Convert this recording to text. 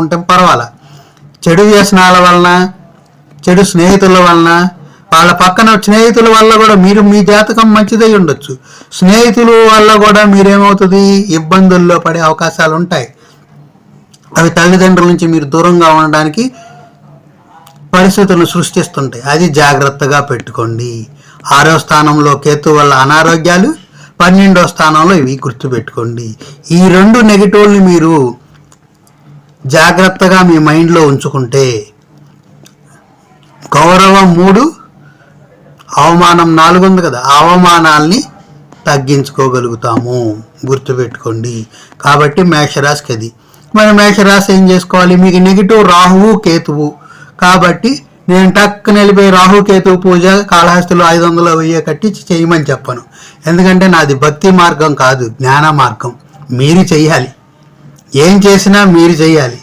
ఉంటే పర్వాలా. చెడు వ్యసనాల వలన, చెడు స్నేహితుల వలన, వాళ్ళ పక్కన స్నేహితుల వల్ల కూడా మీ జాతకం మంచిదై ఉండొచ్చు, స్నేహితుల వల్ల కూడా మీరేమవుతుంది ఇబ్బందుల్లో పడే అవకాశాలు ఉంటాయి. అవి తల్లిదండ్రుల నుంచి మీరు దూరంగా ఉండడానికి పరిస్థితులను సృష్టిస్తుంటాయి. అది జాగ్రత్తగా పెట్టుకోండి. 6వ స్థానంలో కేతు వల్ల అనారోగ్యాలు, 12వ స్థానంలో ఇవి గుర్తుపెట్టుకోండి. ఈ 2 నెగిటివ్ని మీరు జాగ్రత్తగా మీ మైండ్లో ఉంచుకుంటే గౌరవం 3, అవమానం 4 ఉంది కదా, అవమానాల్ని తగ్గించుకోగలుగుతాము, గుర్తుపెట్టుకోండి. కాబట్టి మేషరాశికి అది. మరి మేషరాశి ఏం చేసుకోవాలి? మీకు నెగిటివ్ రాహువు కేతువు కాబట్టి నేను టక్కున వెళ్ళిపోయి రాహుకేతువు పూజ కాళహస్తిలో 500 1000 కట్టి చేయమని చెప్పను. ఎందుకంటే నాది భక్తి మార్గం కాదు, జ్ఞాన మార్గం. మీరు చెయ్యాలి, ఏం చేసినా మీరు చెయ్యాలి.